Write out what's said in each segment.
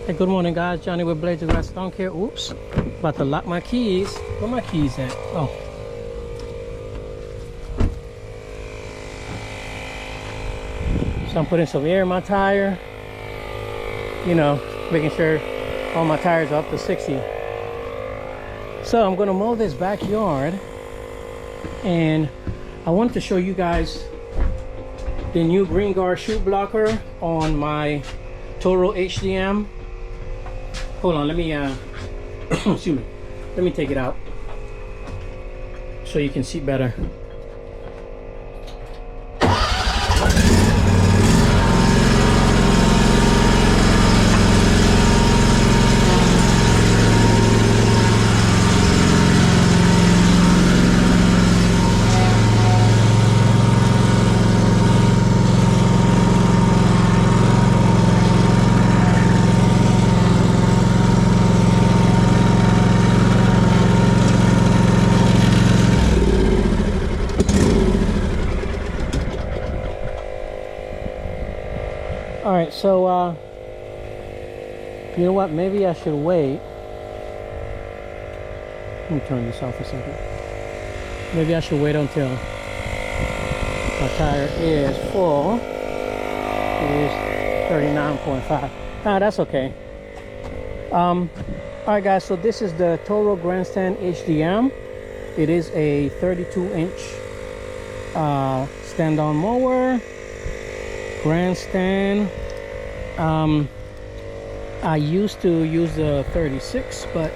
Hey, good morning, guys. Johnny with Blades of GrandStand here. Oops, about to lock my keys. Where my keys at? Oh, so I'm putting some air in my tire. You know, making sure all my tires are up to 60. So I'm gonna mow this backyard, and I wanted to show you guys the new green guard chute blocker on my TORO HDM. Hold on, let me excuse me, let me take it out so you can see better. All right, so you know what, maybe I should wait. Let me turn this off a second. Maybe I should wait until my tire is full. It is 39.5. Ah, that's okay. All right, guys, so this is the TORO GrandStand HDM. It is a 32-inch stand-on mower. GrandStand. I used to use the 36, but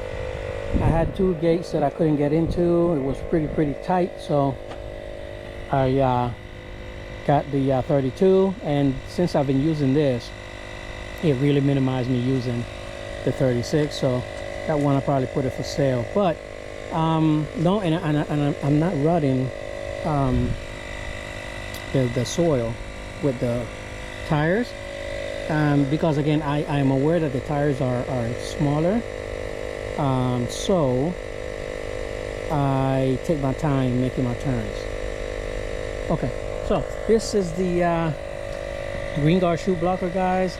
I had two gates that I couldn't get into. It was pretty tight, so I got the 32. And since I've been using this, it really minimized me using the 36. So that one I probably put it for sale. But no, and I'm not rutting the soil with the tires, because again I am aware that the tires are smaller, so I take my time making my turns. Okay, so this is the green guard chute blocker, guys,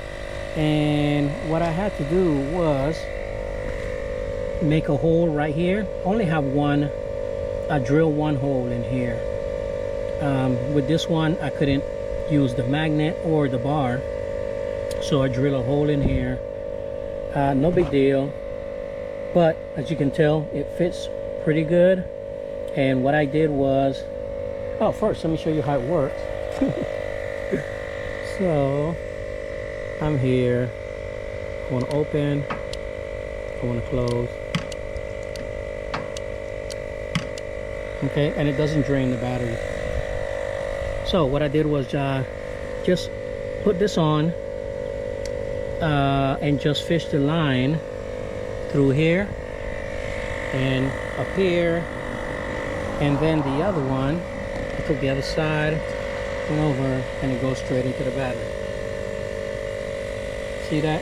and what I had to do was make a hole right here. Only have one. I drill one hole in here. With this one I couldn't use the magnet or the bar, so I drill a hole in here. No big deal, but as you can tell, it fits pretty good. And what I did was, oh, first let me show you how it works. So I'm here, I want to open, I want to close. Okay, and it doesn't drain the battery. So what I did was just put this on and just fish the line through here and up here, and then the other one I took the other side and over, and it goes straight into the battery. See that?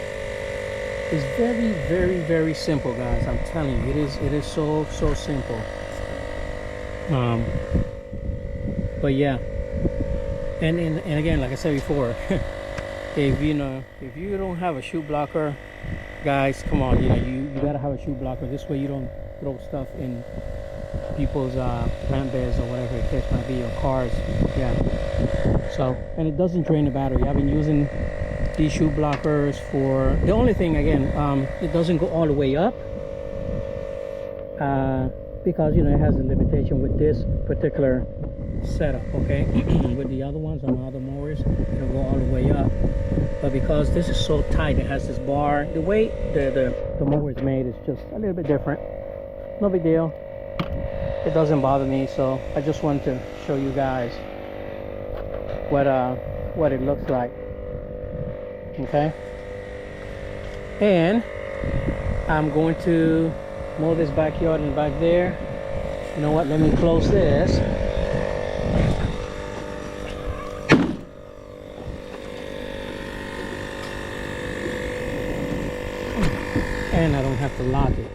It's very simple, guys. I'm telling you, it is so simple. But yeah. And again, like I said before, if you don't have a chute blocker, guys, come on, you gotta have a chute blocker. This way you don't throw stuff in people's plant beds or whatever the case might be, or cars. Yeah. So, and it doesn't drain the battery. I've been using these chute blockers for the only thing, again, it doesn't go all the way up, because it has a limitation with this particular setup. Okay. With the other ones on other mowers, it'll go all the way up, but because this is so tight, it has this bar, the way the mower is made is just a little bit different. No big deal, it doesn't bother me. So I just wanted to show you guys what it looks like. Okay, and I'm going to mow this backyard and back there. You know what, let me close this. And I don't have to lock it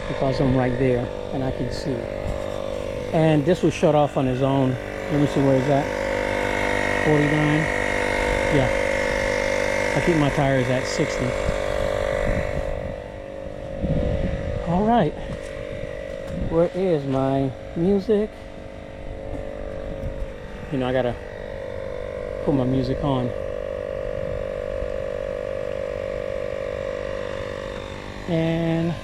because I'm right there and I can see it. And this will shut off on its own. Let me see where it's at. 49. Yeah. I keep my tires at 60. All right, where is my music? You know, I gotta put my music on. And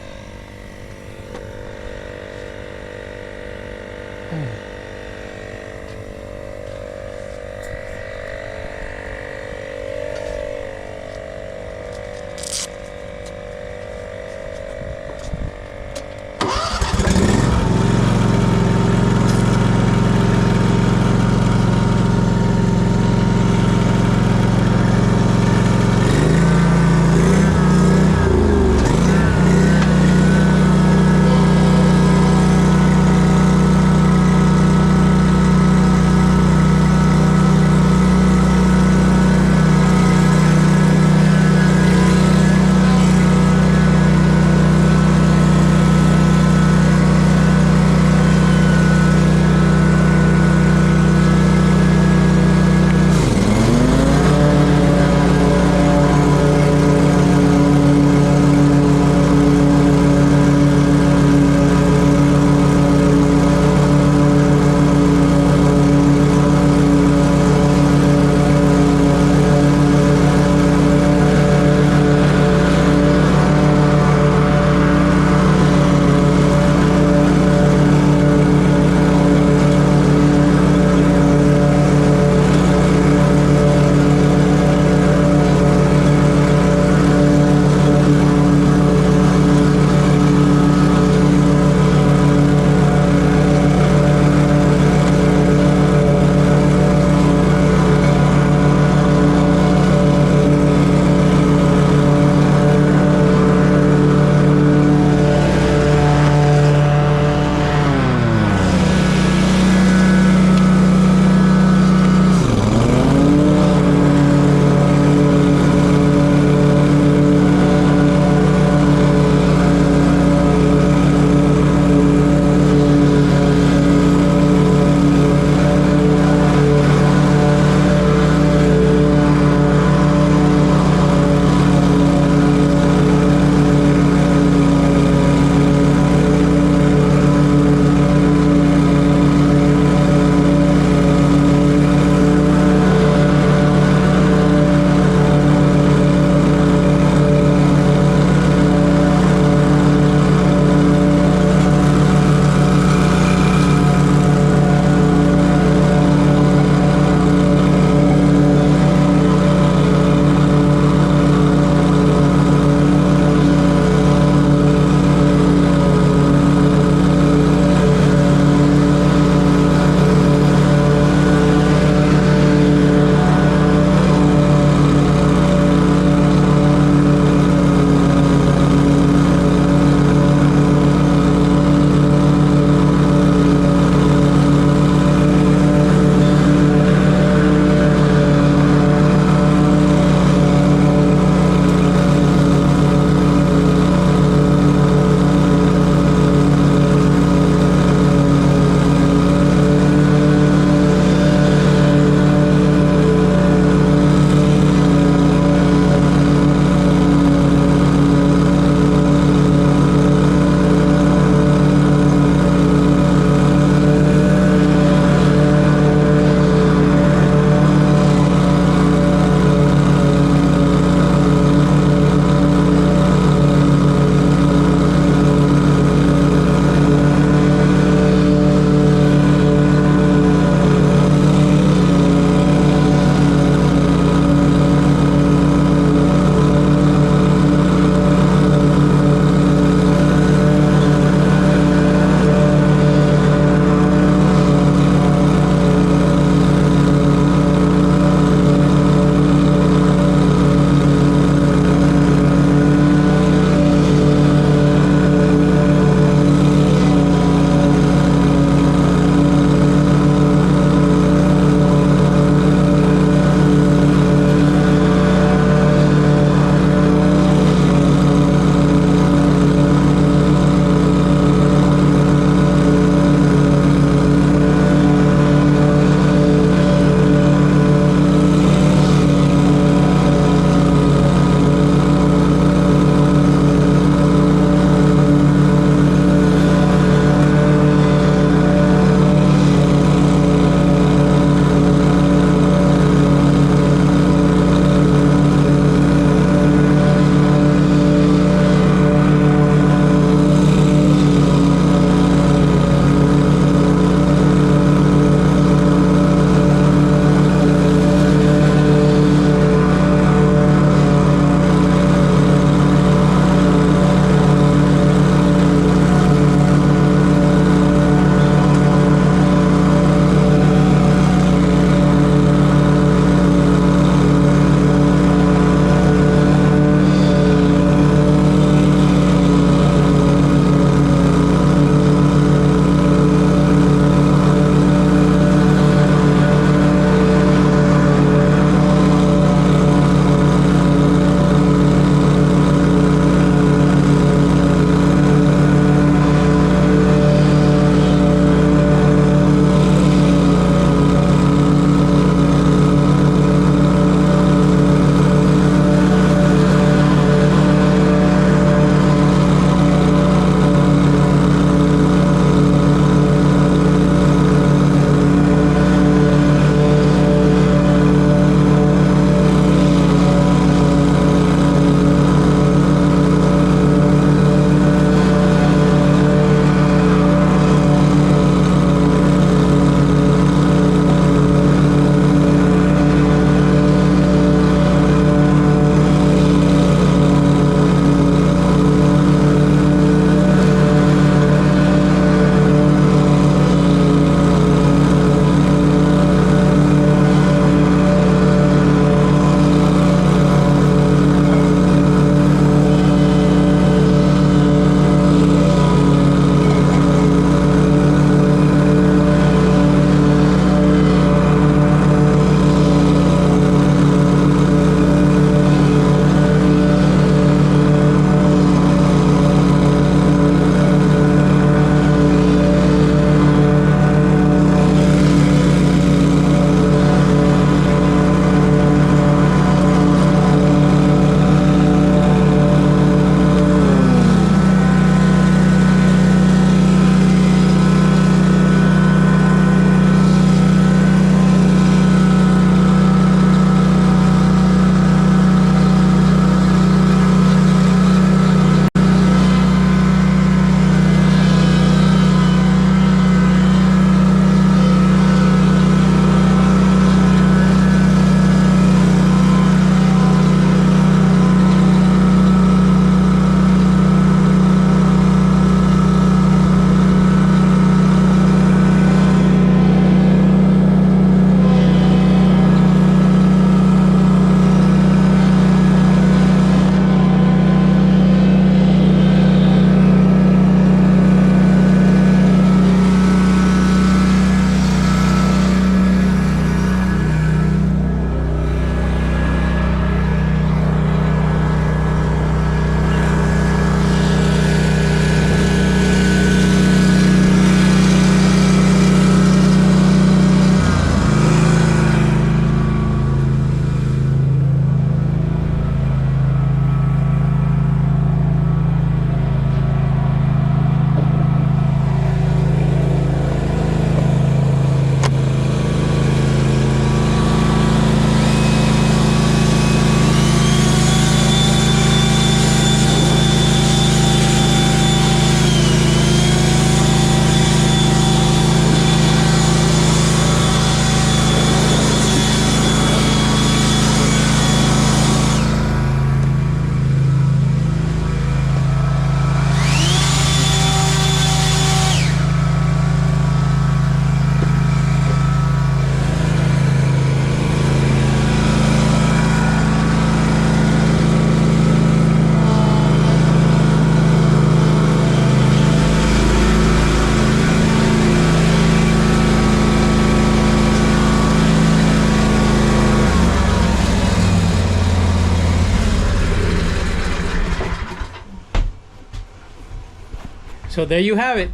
So there you have it.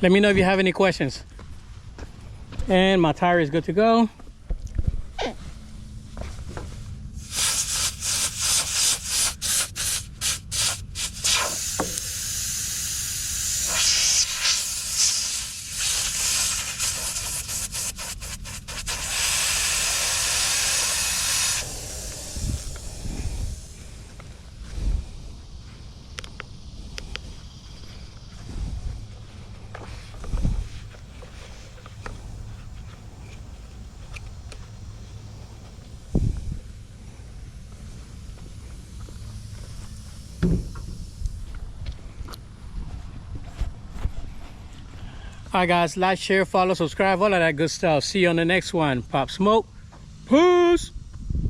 Let me know if you have any questions. And my tire is good to go. All right, guys, like, share, follow, subscribe, all of that good stuff. See you on the next one. Pop Smoke. Peace.